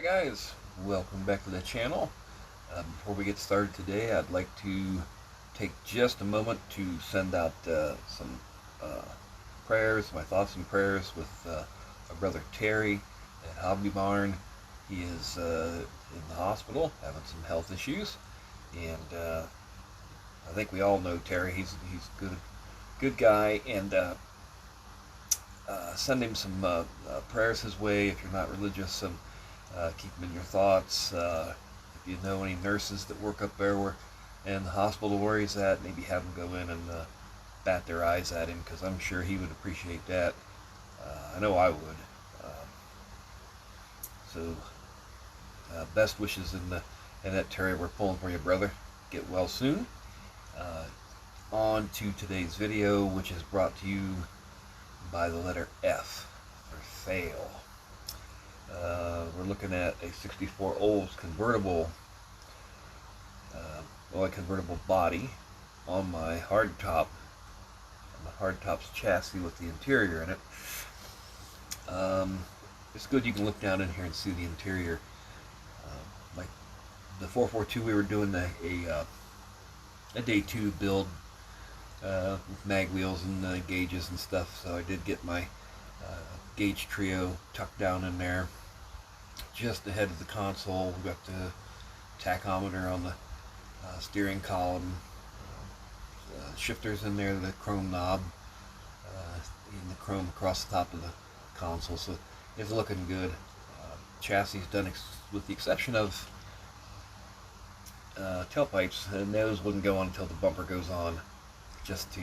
Guys, welcome back to the channel. Before we get started today, I'd like to take just a moment to send out some prayers, my thoughts and prayers with my brother Terry at Hobby Barn. He is in the hospital having some health issues, and I think we all know Terry. He's a good guy, and send him some prayers his way if you're not religious. And keep them in your thoughts. If you know any nurses that work up there in the hospital where he's at, maybe have them go in and bat their eyes at him, because I'm sure he would appreciate that. I know I would. So best wishes in that, Terry. We're pulling for you, brother. Get well soon. On to today's video, which is brought to you by the letter F for fail. We're looking at a 64 Olds convertible, a convertible body on my hardtop's chassis with the interior in it. It's good you can look down in here and see the interior. Like the 442, we were doing a day 2 build with mag wheels and gauges and stuff, so I did get my gauge trio tucked down in there just ahead of the console. We've got the tachometer on the steering column, shifters in there, the chrome knob, and the chrome across the top of the console, so it's looking good. Chassis is done with the exception of tailpipes, and those wouldn't go on until the bumper goes on, just to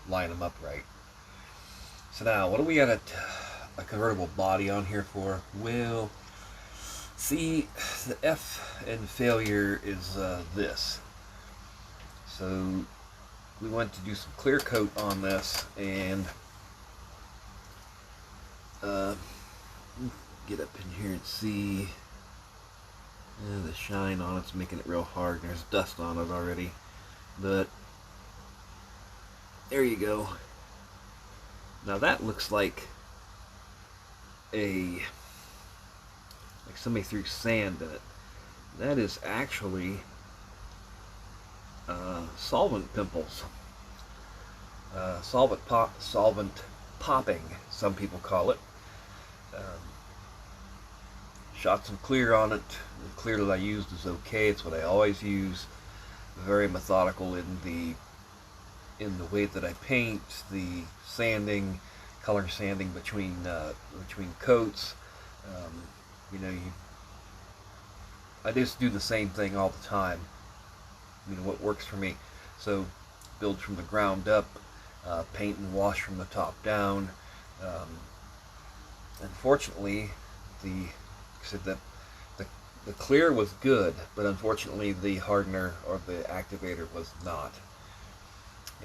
line them up right. So now, what do we got a convertible body on here for? Well, see, the F in failure is this. So we went to do some clear coat on this, and get up in here and see the shine on it's making it real hard. There's dust on it already, but there you go. Now that looks like somebody threw sand in it. That is actually solvent pimples. Solvent popping, some people call it. Shot some clear on it. The clear that I used is okay. It's what I always use. Very methodical in the way that I paint, the sanding, color sanding between coats. I just do the same thing all the time. What works for me. So build from the ground up, paint and wash from the top down. Unfortunately, the clear was good, but unfortunately the hardener or the activator was not.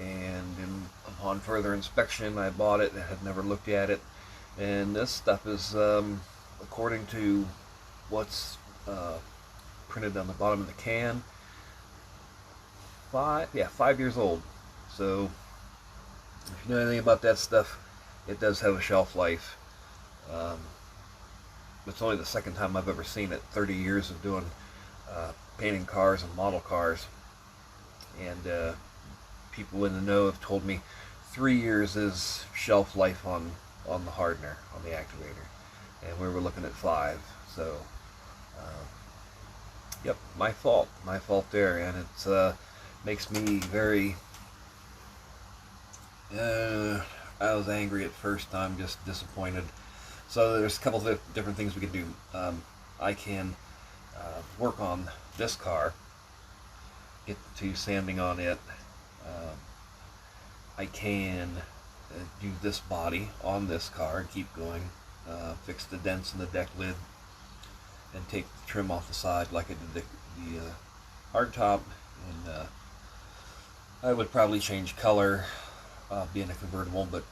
And upon further inspection, I bought it and had never looked at it. And this stuff is, according to what's printed on the bottom of the can, 5 years old. So if you know anything about that stuff, it does have a shelf life. It's only the second time I've ever seen it. 30 years of doing painting cars and model cars, and people in the know have told me 3 years is shelf life on the hardener, on the activator, and we were looking at 5. So yep, my fault there, and it makes me very I was angry at first. I'm just disappointed. So there's a couple of different things we can do. I can work on this car, get to sanding on it. I can do this body on this car and keep going, fix the dents in the deck lid, and take the trim off the side like I did the hardtop. And I would probably change color, being a convertible, but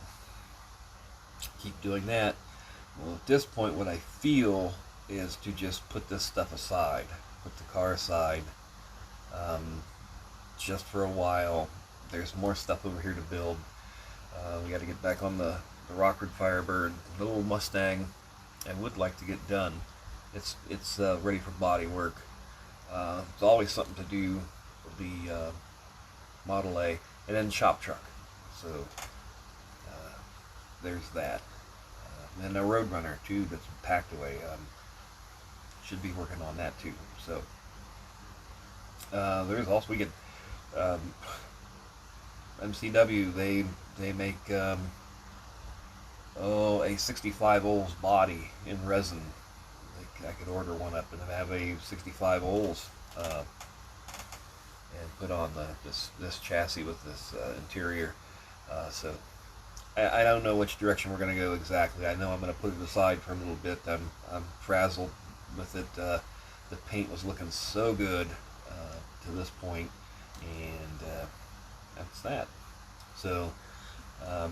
keep doing that. Well, at this point, what I feel is to just put this stuff aside, put the car aside, just for a while. There's more stuff over here to build. We got to get back on the Rockford Firebird, little Mustang. I would like to get done. it's ready for body work. It's always something to do with the Model A, and then shop truck. So there's that. And a Roadrunner too that's packed away. Should be working on that too. So there's also we get um, MCW. They make a 65 ols body in resin. I could order one up and have a 65 ols and put on this chassis with this interior. So I don't know which direction we're going to go exactly. I know I'm going to put it aside for a little bit. I'm frazzled with it. The paint was looking so good to this point, and that's that. So a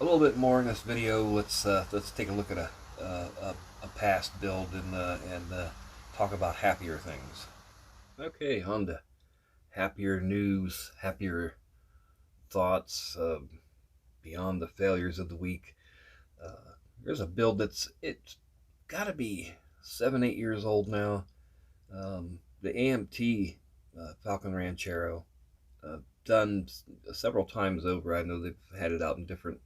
little bit more in this video. Let's take a look at a past build and talk about happier things. Okay, on to happier news, happier thoughts beyond the failures of the week. There's a build it's got to be 7-8 years old now. The AMT Falcon Ranchero, done several times over. I know they've had it out in different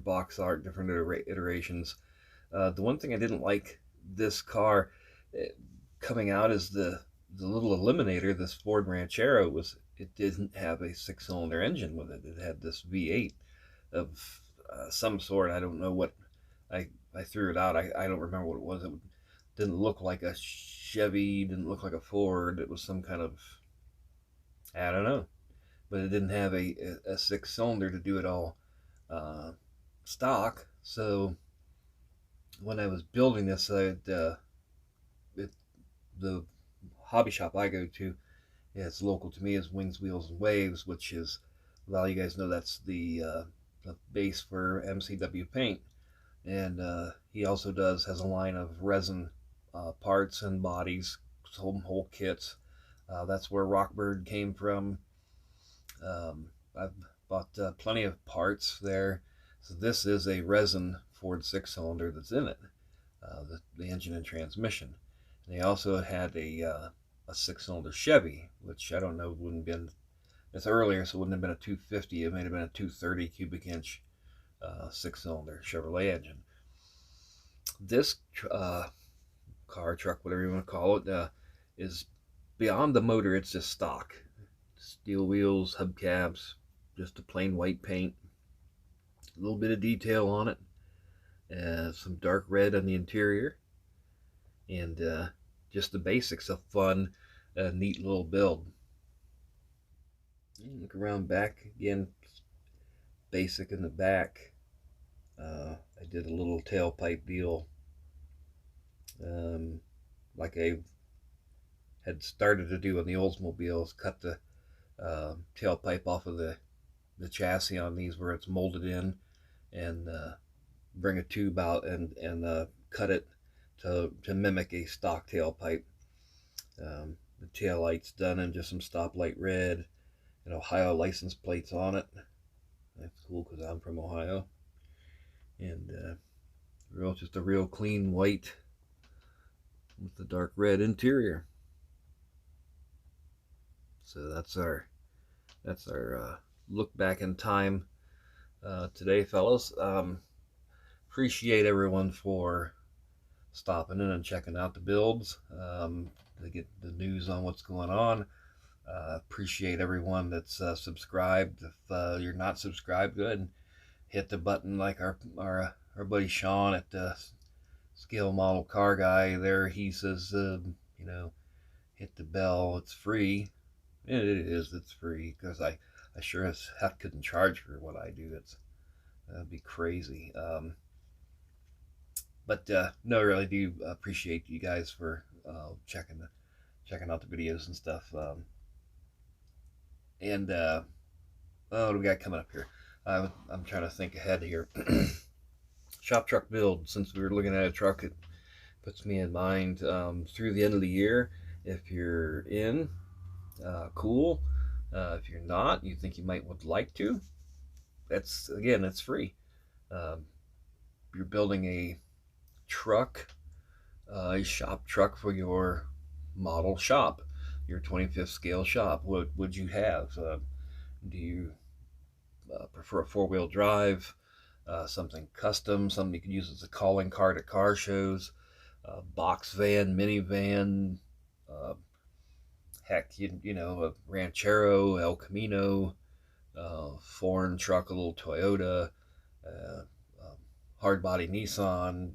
box art, different iterations. The one thing I didn't like this car coming out is the little eliminator. This Ford Ranchero it didn't have a 6-cylinder engine with it. It had this V8 of some sort. I don't know what. I threw it out. I don't remember what it was. It didn't look like a Chevy. Didn't look like a Ford. It was some kind of, I don't know. But it didn't have a 6-cylinder to do it all stock. So when I was building this, the hobby shop I go to, it's local to me, is Wings, Wheels, and Waves, which is, well, you guys know that's the base for MCW paint. And he also has a line of resin parts and bodies, whole kits. That's where Rockbird came from. I've bought plenty of parts there. So this is a resin Ford 6-cylinder that's in it, the engine and transmission. And they also had a 6-cylinder Chevy, which I don't know, wouldn't have been, it's earlier, so it wouldn't have been a 250. It might have been a 230 cubic inch 6-cylinder Chevrolet engine. This car, truck, whatever you want to call it, is beyond the motor. It's just stock. Steel wheels, hubcaps, just a plain white paint. A little bit of detail on it. Some dark red on the interior. And just the basics of fun, neat little build. Look around back again. Basic in the back. I did a little tailpipe deal, like I had started to do on the Oldsmobiles. Cut the tailpipe off of the chassis on these where it's molded in, and bring a tube out and cut it to mimic a stock tailpipe. The tail light's done in just some stoplight red and Ohio license plates on it. That's cool because I'm from Ohio. And just a real clean white with the dark red interior. So that's our look back in time today, fellas. Appreciate everyone for stopping in and checking out the builds to get the news on what's going on. Appreciate everyone that's subscribed. If you're not subscribed, go ahead and hit the button like our buddy Sean at Scale Model Car Guy there. He says, hit the bell. It's free. And it is. It's free because I sure as heck couldn't charge for what I do. That'd be crazy. But no, I really do appreciate you guys for checking out the videos and stuff. And what do we got coming up here? I'm trying to think ahead here. Shop truck build. Since we were looking at a truck, it puts me in mind through the end of the year. If you're in, cool. If you're not, you think you might would like to, it's free. Um, you're building a truck, a shop truck for your model shop, your 25th scale shop. What would you have? Do you prefer a four-wheel drive, something custom, something you can use as a calling card at car shows, box van, minivan, uh, heck, you know, a Ranchero, El Camino, foreign truck, a little Toyota, uh, um, hard body Nissan.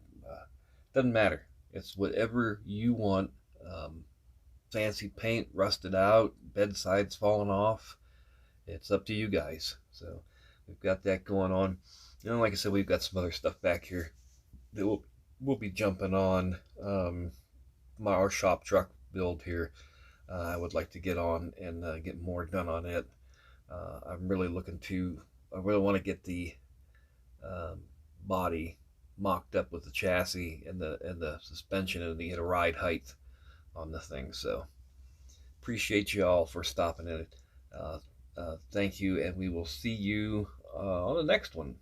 Doesn't matter. It's whatever you want. Um, Fancy paint, rusted out, bed sides falling off. It's up to you guys. So we've got that going on. And like I said, we've got some other stuff back here that we'll be jumping on. Our shop truck build here. I would like to get on and get more done on it. I'm really looking to. I really want to get the um, body mocked up with the chassis and the suspension and the ride height on the thing. So appreciate you all for stopping in. Thank you, and we will see you on the next one.